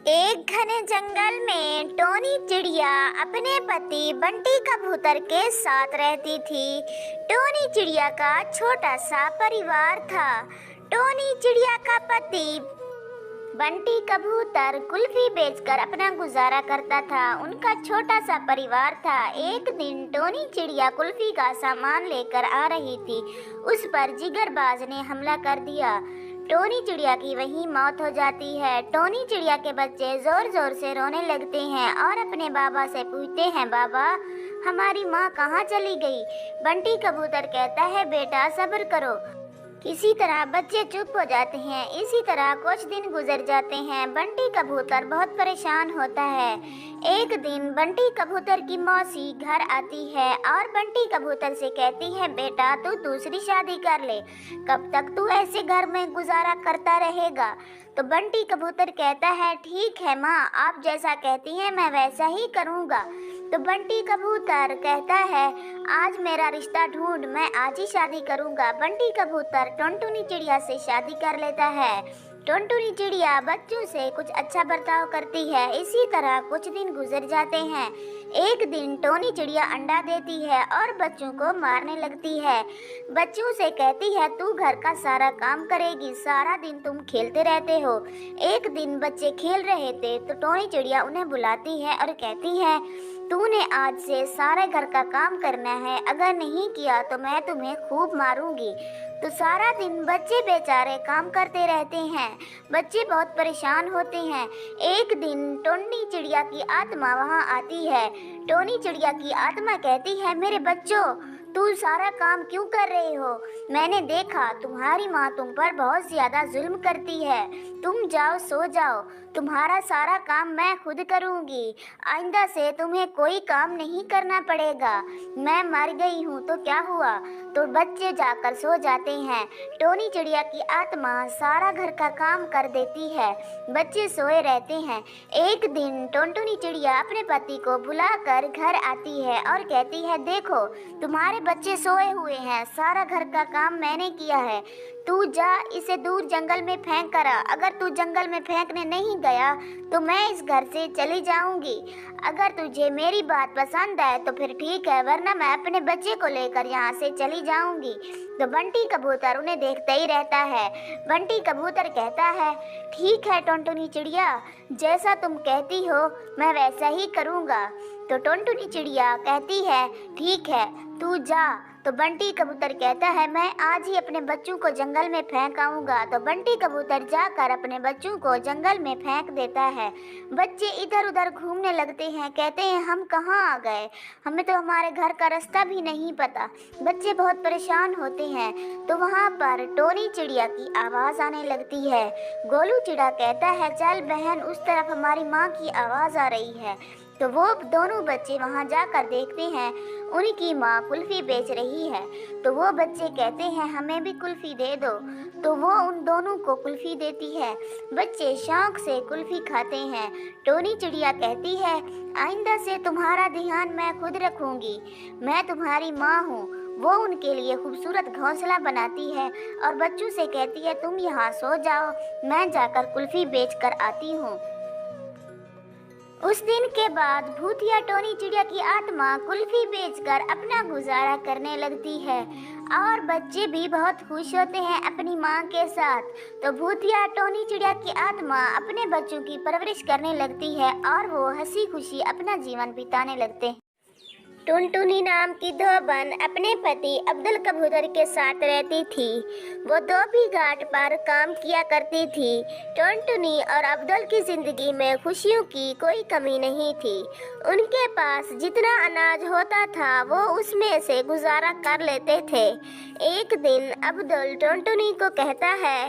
एक घने जंगल में टोनी चिड़िया अपने पति बंटी कबूतर के साथ रहती थी। टोनी चिड़िया का छोटा सा परिवार था। टोनी चिड़िया का पति बंटी कबूतर कुल्फी बेचकर अपना गुजारा करता था। उनका छोटा सा परिवार था। एक दिन टोनी चिड़िया कुल्फी का सामान लेकर आ रही थी। उस पर जिगरबाज ने हमला कर दिया। टोनी चिड़िया की वहीं मौत हो जाती है। टोनी चिड़िया के बच्चे जोर जोर से रोने लगते हैं और अपने बाबा से पूछते हैं, बाबा हमारी माँ कहाँ चली गई? बंटी कबूतर कहता है, बेटा सब्र करो। किसी तरह बच्चे चुप हो जाते हैं। इसी तरह कुछ दिन गुजर जाते हैं। बंटी कबूतर बहुत परेशान होता है। एक दिन बंटी कबूतर की मौसी घर आती है और बंटी कबूतर से कहती है, बेटा तू दूसरी शादी कर ले। कब तक तू ऐसे घर में गुजारा करता रहेगा? तो बंटी कबूतर कहता है, ठीक है माँ, आप जैसा कहती हैं मैं वैसा ही करूँगा। तो बंटी कबूतर कहता है, आज मेरा रिश्ता ढूंढ, मैं आज ही शादी करूँगा। बंटी कबूतर टुनटुनी चिड़िया से शादी कर लेता है। टुनटुनी चिड़िया बच्चों से कुछ अच्छा बर्ताव करती है। इसी तरह कुछ दिन गुजर जाते हैं। एक दिन टोनी चिड़िया अंडा देती है और बच्चों को मारने लगती है। बच्चों से कहती है, तू घर का सारा काम करेगी, सारा दिन तुम खेलते रहते हो। एक दिन बच्चे खेल रहे थे तो टोनी चिड़िया उन्हें बुलाती है और कहती है, तूने आज से सारे घर का काम करना है, अगर नहीं किया तो मैं तुम्हें खूब मारूंगी। तो सारा दिन बच्चे बेचारे काम करते रहते हैं। बच्चे बहुत परेशान होते हैं। एक दिन टोनी चिड़िया की आत्मा वहां आती है। टोनी चिड़िया की आत्मा कहती है, मेरे बच्चों तू सारा काम क्यों कर रहे हो? मैंने देखा तुम्हारी माँ तुम पर बहुत ज्यादा जुल्म करती है। तुम जाओ सो जाओ, तुम्हारा सारा काम मैं खुद करूँगी। आइंदा से तुम्हें कोई काम नहीं करना पड़ेगा। मैं मर गई हूँ तो क्या हुआ? तो बच्चे जाकर सो जाते हैं। टोनी चिड़िया की आत्मा सारा घर का काम कर देती है। बच्चे सोए रहते हैं। एक दिन टुनटुनी चिड़िया अपने पति को बुलाकर घर आती है और कहती है, देखो तुम्हारे बच्चे सोए हुए हैं, सारा घर का काम मैंने किया है। तू जा इसे दूर जंगल में फेंक कर आ। अगर तू जंगल में फेंकने नहीं गया तो मैं इस घर से चली जाऊंगी। अगर तुझे मेरी बात पसंद आए तो फिर ठीक है, वरना मैं अपने बच्चे को लेकर यहाँ से चली जाऊंगी। तो बंटी कबूतर उन्हें देखता ही रहता है। बंटी कबूतर कहता है, ठीक है टुनटुनी चिड़िया, जैसा तुम कहती हो मैं वैसा ही करूँगा। तो टुनटुनी चिड़िया कहती है, ठीक है तू जा। तो बंटी कबूतर कहता है, मैं आज ही अपने बच्चों को जंगल में फेंक आऊँगा। तो बंटी कबूतर जाकर अपने बच्चों को जंगल में फेंक देता है। बच्चे इधर उधर घूमने लगते हैं। कहते हैं, हम कहाँ आ गए? हमें तो हमारे घर का रास्ता भी नहीं पता। बच्चे बहुत परेशान होते हैं। तो वहाँ पर टोनी चिड़िया की आवाज़ आने लगती है। गोलू चिड़ा कहता है, चल बहन, उस तरफ हमारी माँ की आवाज़ आ रही है। तो वो दोनों बच्चे वहाँ जाकर देखते हैं, उनकी माँ कुल्फ़ी बेच रही है। तो वो बच्चे कहते हैं, हमें भी कुल्फ़ी दे दो। तो वो उन दोनों को कुल्फ़ी देती है। बच्चे शौक से कुल्फ़ी खाते हैं। टोनी चिड़िया कहती है, आइंदा से तुम्हारा ध्यान मैं खुद रखूँगी, मैं तुम्हारी माँ हूँ। वो उनके लिए खूबसूरत घोंसला बनाती है और बच्चों से कहती है, तुम यहाँ सो जाओ, मैं जाकर कुल्फ़ी बेच कर आती हूँ। उस दिन के बाद भूतिया टोनी चिड़िया की आत्मा कुल्फी बेचकर अपना गुजारा करने लगती है और बच्चे भी बहुत खुश होते हैं अपनी माँ के साथ। तो भूतिया टोनी चिड़िया की आत्मा अपने बच्चों की परवरिश करने लगती है और वो हंसी खुशी अपना जीवन बिताने लगते हैं। टुनटुनी नाम की धोबन अपने पति अब्दुल कबूतर के साथ रहती थी। वो धोबी घाट पर काम किया करती थी। टुनटुनी और अब्दुल की जिंदगी में खुशियों की कोई कमी नहीं थी। उनके पास जितना अनाज होता था वो उसमें से गुजारा कर लेते थे। एक दिन अब्दुल टुनटुनी को कहता है,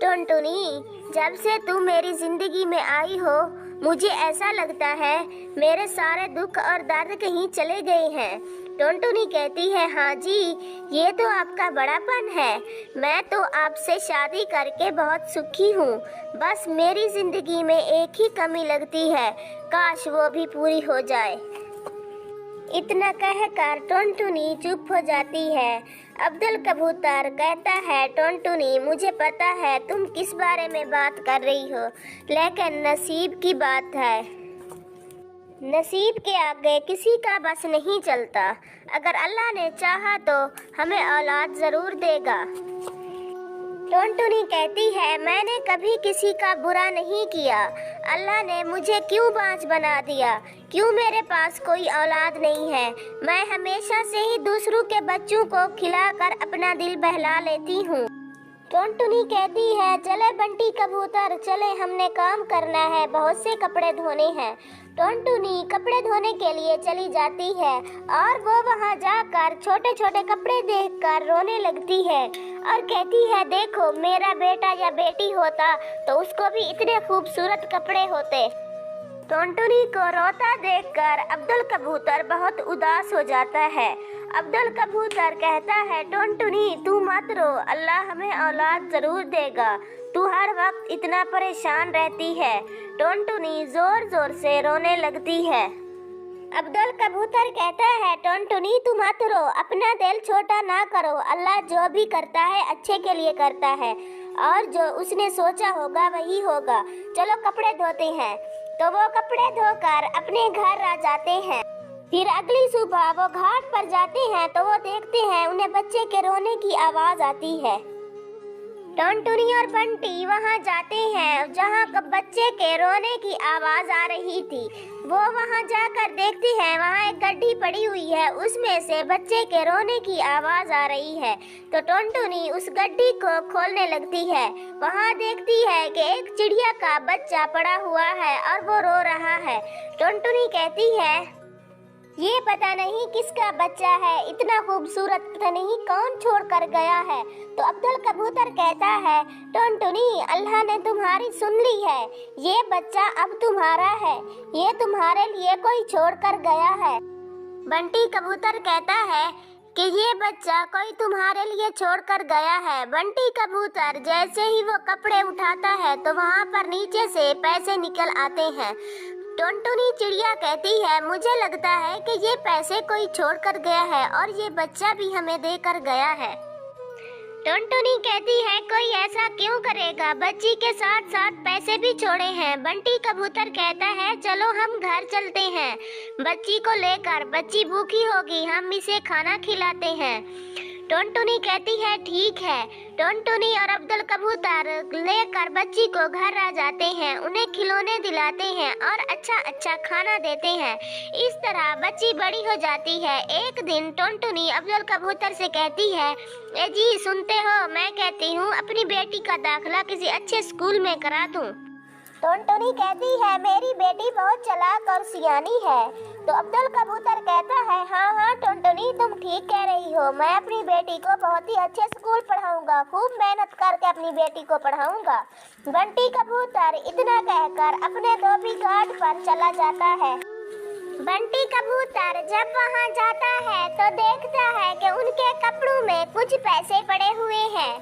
टुनटुनी, जब से तू मेरी जिंदगी में आई हो मुझे ऐसा लगता है मेरे सारे दुख और दर्द कहीं चले गए हैं। टुनटुनी कहती है, हाँ जी, ये तो आपका बड़ापन है। मैं तो आपसे शादी करके बहुत सुखी हूँ। बस मेरी जिंदगी में एक ही कमी लगती है, काश वो भी पूरी हो जाए। इतना कहकर टुनटुनी चुप हो जाती है। अब्दुल कबूतर कहता है, टुनटुनी मुझे पता है तुम किस बारे में बात कर रही हो, लेकिन नसीब की बात है। नसीब के आगे किसी का बस नहीं चलता। अगर अल्लाह ने चाहा तो हमें औलाद ज़रूर देगा। टुनटुनी कहती है, मैंने कभी किसी का बुरा नहीं किया। अल्लाह ने मुझे क्यों बांझ बना दिया? क्यों मेरे पास कोई औलाद नहीं है? मैं हमेशा से ही दूसरों के बच्चों को खिलाकर अपना दिल बहला लेती हूँ। टुनटुनी कहती है, चले बंटी कबूतर चले, हमने काम करना है, बहुत से कपड़े धोने हैं। टुनटुनी कपड़े धोने के लिए चली जाती है और वो वहाँ जाकर छोटे छोटे कपड़े देखकर रोने लगती है और कहती है, देखो मेरा बेटा या बेटी होता तो उसको भी इतने खूबसूरत कपड़े होते। टुनटुनी को रोता देखकर अब्दुल कबूतर बहुत उदास हो जाता है। अब्दुल कबूतर कहता है, टुनटुनी तू मत रो, अल्लाह हमें औलाद जरूर देगा। तू हर वक्त इतना परेशान रहती है। टुनटुनी जोर जोर से रोने लगती है। अब्दुल कबूतर कहता है, टुनटुनी तू मत रो, अपना दिल छोटा ना करो, अल्लाह जो भी करता है अच्छे के लिए करता है और जो उसने सोचा होगा वही होगा। चलो कपड़े धोते हैं। तो वो कपड़े धोकर अपने घर आ जाते हैं। फिर अगली सुबह वो घाट पर जाते हैं तो वो देखते हैं उन्हें बच्चे के रोने की आवाज आती है। टुनटुनी और बंटी वहाँ जाते हैं जहाँ बच्चे के रोने की आवाज आ रही थी। वो वहाँ जाकर देखते हैं वहाँ एक गड्डी पड़ी हुई है, उसमें से बच्चे के रोने की आवाज आ रही है। तो टुनटुनी उस गड्डी को खोलने लगती है। वहाँ देखती है कि एक चिड़िया का बच्चा पड़ा हुआ है और वो रो रहा है। टुनटुनी कहती है, ये पता नहीं किसका बच्चा है, इतना खूबसूरत पता नहीं कौन छोड़ कर गया है। तो अब्दुल कबूतर कहता है, टुनटुनी अल्लाह ने तुम्हारी सुन ली है, ये बच्चा अब तुम्हारा है, ये तुम्हारे लिए कोई छोड़ कर गया है। बंटी कबूतर कहता है कि ये बच्चा कोई तुम्हारे लिए छोड़ कर गया है। बंटी कबूतर जैसे ही वो कपड़े उठाता है तो वहाँ पर नीचे से पैसे निकल आते हैं। टुनटुनी चिड़िया कहती है, मुझे लगता है कि ये पैसे कोई छोड़ कर गया है और ये बच्चा भी हमें देकर गया है। टुनटुनी कहती है, कोई ऐसा क्यों करेगा, बच्ची के साथ साथ पैसे भी छोड़े हैं। बंटी कबूतर कहता है, चलो हम घर चलते हैं बच्ची को लेकर, बच्ची भूखी होगी, हम इसे खाना खिलाते हैं। टुनटुनी कहती है, ठीक है। टुनटुनी और अब्दुल कबूतर लेकर बच्ची को घर आ जाते हैं, उन्हें खिलौने दिलाते हैं और अच्छा खाना देते हैं। इस तरह बच्ची बड़ी हो जाती है। एक दिन टुनटुनी अब्दुल कबूतर से कहती है, ए जी सुनते हो, मैं कहती हूँ अपनी बेटी का दाखिला किसी अच्छे स्कूल में करा दूँ। टुनटुनी कहती है, मेरी बेटी बहुत चालाक और सियानी है। तो अब्दुल कबूतर कहता है, हाँ टुनटुनी तुम ठीक कह रही हो, मैं अपनी बेटी को बहुत ही अच्छे स्कूल पढ़ाऊंगा, खूब मेहनत करके अपनी बेटी को पढ़ाऊंगा। बंटी कबूतर इतना कहकर अपने धोबी घाट पर चला जाता है। बंटी कबूतर जब वहाँ जाता है तो देखता है कि उनके कपड़ों में कुछ पैसे पड़े हुए हैं।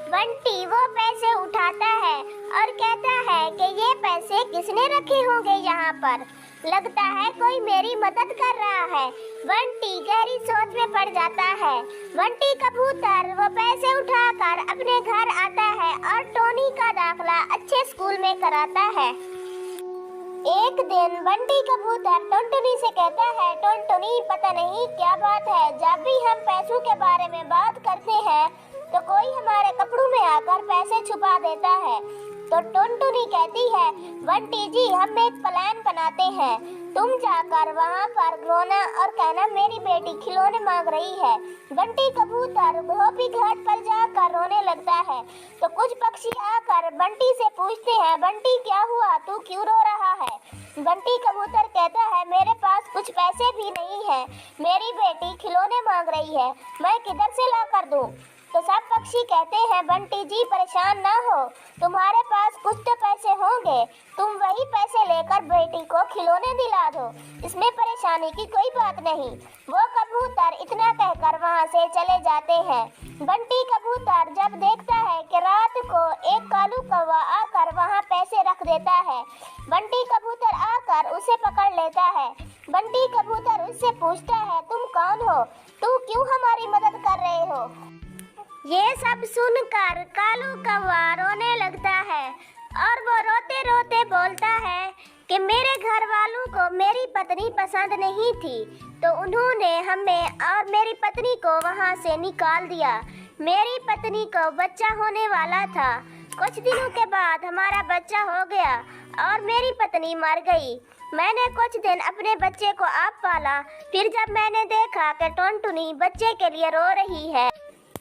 बंटी वो पैसे उठाता है और कहता है कि ये पैसे किसने रखे होंगे यहाँ पर, लगता है कोई मेरी मदद कर रहा है। बंटी गहरी सोच में पड़ जाता है। बंटी कबूतर वो पैसे उठाकर अपने घर आता है और टोनी का दाखिला अच्छे स्कूल में कराता है। एक दिन बंटी कबूतर टुनटुनी से कहता है, टुनटुनी पता नहीं क्या बात है, जब भी हम पैसों के बारे में बात करते हैं तो कोई हमारे कपड़ों में आकर पैसे छुपा देता है। तो टुनटुनी कहती है, बंटी जी हम एक प्लान बनाते हैं, तुम जाकर वहाँ पर रोना और कहना मेरी बेटी खिलौने मांग रही है। बंटी कबूतर धोबी घाट पर जाकर रोने लगता है। तो कुछ पक्षी आकर बंटी से पूछते हैं, बंटी क्या हुआ, तू क्यों रो रहा है? बंटी कबूतर कहता है, मेरे पास कुछ पैसे भी नहीं है, मेरी बेटी खिलौने मांग रही है, मैं किधर से ला कर दूँ? तो सब पक्षी कहते हैं, बंटी जी परेशान ना हो, तुम्हारे पास कुछ तो पैसे होंगे, तुम वही पैसे लेकर बेटी को खिलौने दिला दो, इसमें परेशानी की कोई बात नहीं। वो कबूतर इतना कहकर वहाँ से चले जाते हैं। बंटी कबूतर जब देखता है कि रात को एक कालू कौवा आकर वहाँ पैसे रख देता है, बंटी कबूतर आकर उसे पकड़ लेता है। बंटी कबूतर उससे पूछता है, तुम कौन हो, तू क्यों हमारी मदद कर रहे हो? ये सब सुनकर कालू कौवा रोने लगता है और वो रोते रोते बोलता है कि मेरे घर वालों को मेरी पत्नी पसंद नहीं थी, तो उन्होंने हमें और मेरी पत्नी को वहाँ से निकाल दिया। मेरी पत्नी को बच्चा होने वाला था, कुछ दिनों के बाद हमारा बच्चा हो गया और मेरी पत्नी मर गई। मैंने कुछ दिन अपने बच्चे को आप पाला, फिर जब मैंने देखा कि टुनटुनी बच्चे के लिए रो रही है।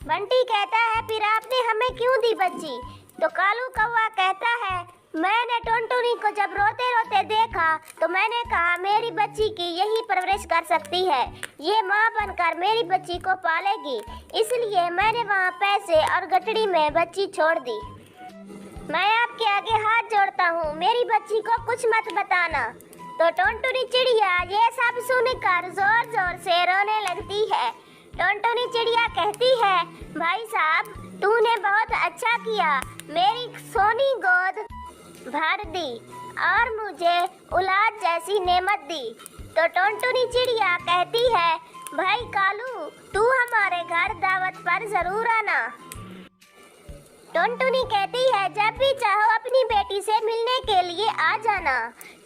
बंटी कहता है, फिर आपने हमें क्यों दी बच्ची? तो कालू कौवा कहता है, मैंने टुनटुनी को जब रोते रोते देखा तो मैंने कहा मेरी बच्ची की यही परवरिश कर सकती है, ये माँ बनकर मेरी बच्ची को पालेगी, इसलिए मैंने वहाँ पैसे और गठड़ी में बच्ची छोड़ दी। मैं आपके आगे हाथ जोड़ता हूँ, मेरी बच्ची को कुछ मत बताना। तो टुनटुनी चिड़िया ये सब सुनकर जोर जोर से रोने लगती है। टुनटुनी चिड़िया कहती है, भाई साहब तूने बहुत अच्छा किया, मेरी सोनी गोद भर दी और मुझे औलाद जैसी नेमत दी। तो टुनटुनी चिड़िया कहती है, भाई कालू तू हमारे घर दावत पर जरूर आना। टुनटुनी कहती है, जब भी चाहो अपनी बेटी से मिलने के लिए आ जाना।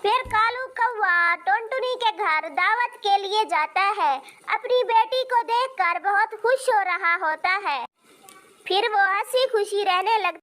फिर कालू कौवा टुनटुनी के घर दावत के लिए जाता है। अपनी बेटी को देखकर बहुत खुश हो रहा होता है। फिर वो हंसी खुशी रहने लगता